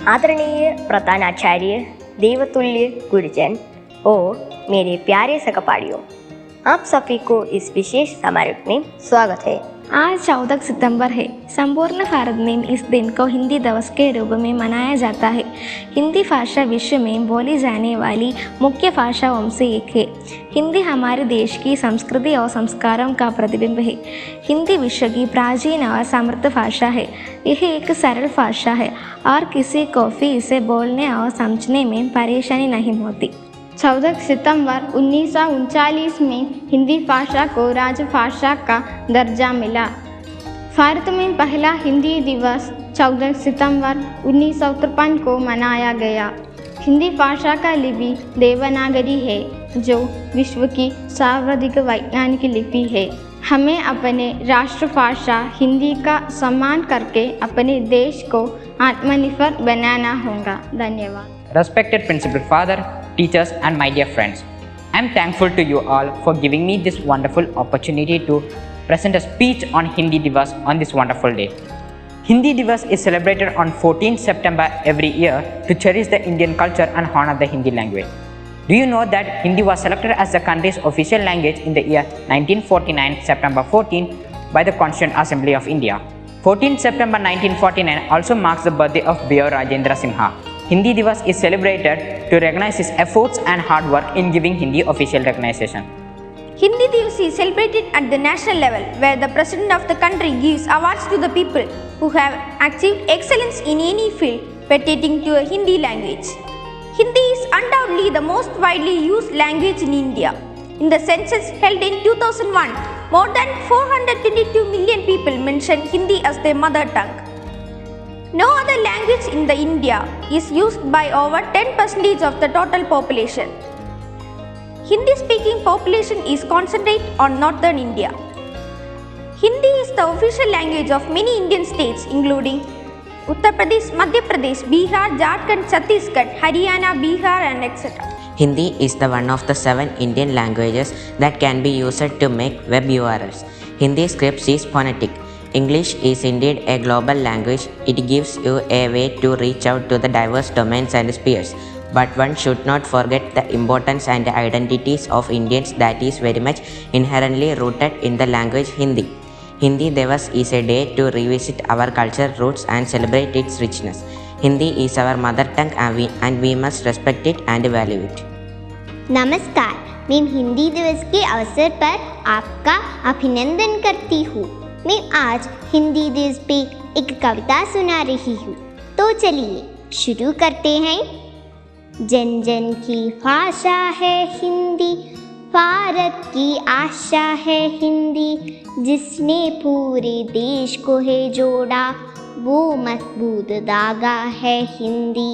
आदरणीय प्रधानाचार्य, देवतुल्य गुरुजन और मेरे प्यारे सहपाठियों, आप सभी को इस विशेष समारोह में स्वागत है। आज 14 सितंबर है। संपूर्ण भारत में इस दिन को हिंदी दिवस के रूप में मनाया जाता है। हिंदी भाषा विश्व में बोली जाने वाली मुख्य भाषाओं में से एक है। हिंदी हमारे देश की संस्कृति और संस्कारों का प्रतिबिंब है। हिंदी विश्व की प्राचीन और समृद्ध भाषा है। यह एक सरल भाषा है और किसी को भी इसे बोलने और समझने में परेशानी नहीं होती। 14 सितंबर 1939 में हिंदी भाषा को राजभाषा का दर्जा मिला। भारत में पहला हिंदी दिवस 14 सितंबर 1953 को मनाया गया। हिंदी भाषा का लिपि देवनागरी है, जो विश्व की सर्वाधिक वैज्ञानिक लिपि है। हमें अपने राष्ट्रभाषा हिंदी का सम्मान करके अपने देश को आत्मनिर्भर बनाना होगा। धन्यवाद। Respected Principal Father, teachers and my dear friends, I am thankful to you all for giving me this wonderful opportunity to present a speech on Hindi Divas on this wonderful day. Hindi Divas is celebrated on 14th September every year to cherish the Indian culture and honor the Hindi language. Do you know that Hindi was selected as the country's official language in the year 1949, September 14, by the Constituent Assembly of India? 14th September 1949 also marks the birthday of B.R. Rajendra Simha. Hindi Divas is celebrated to recognize his efforts and hard work in giving Hindi official recognition. Hindi Divas is celebrated at the national level, where the President of the country gives awards to the people who have achieved excellence in any field pertaining to a Hindi language. Hindi is undoubtedly the most widely used language in India. In the census held in 2001, more than 422 million people mentioned Hindi as their mother tongue. No other language in the India is used by over 10% of the total population. Hindi-speaking population is concentrated on northern India. Hindi is the official language of many Indian states, including Uttar Pradesh, Madhya Pradesh, Bihar, Jharkhand, Chhattisgarh, Haryana, Bihar, and etc. Hindi is the one of the 7 Indian languages that can be used to make web URLs. Hindi script is phonetic. English is indeed a global language. It gives you a way to reach out to the diverse domains and spheres. But one should not forget the importance and identities of Indians that is very much inherently rooted in the language Hindi. Hindi Divas is a day to revisit our cultural roots and celebrate its richness. Hindi is our mother tongue and we must respect it and value it. नमस्कार, मैं हिंदी दिवस के अवसर पर आपका अभिनंदन करती हूँ। मैं आज हिंदी दिवस पे एक कविता सुना रही हूँ, तो चलिए शुरू करते हैं। जन जन की भाषा है हिंदी, भारत की आशा है हिंदी, जिसने पूरे देश को है जोड़ा, वो मजबूत धागा है हिंदी।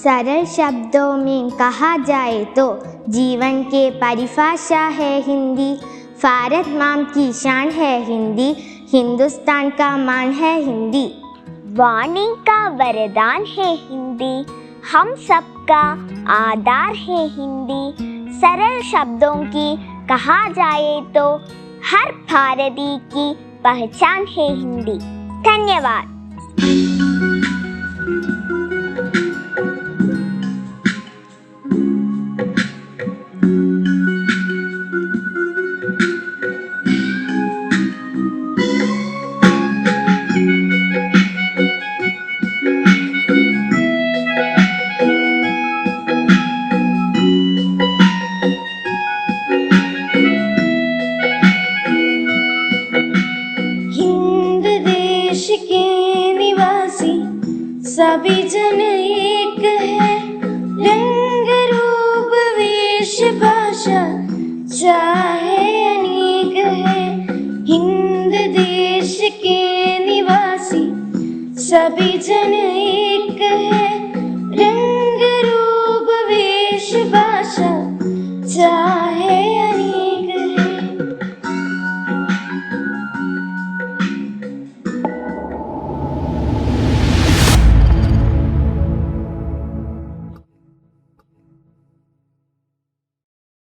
सरल शब्दों में कहा जाए तो जीवन के परिभाषा है हिंदी। भारत माँ की शान है हिंदी, हिंदुस्तान का मान है हिंदी। वाणी का वरदान है हिंदी, हम सबका आधार है हिंदी। सरल शब्दों की कहा जाए तो हर भारतीय की पहचान है हिंदी। धन्यवाद। सभी जन एक है, रंग रूप वेश भाषा चाहे अनेक है। हिंद देश के निवासी सभी जन एक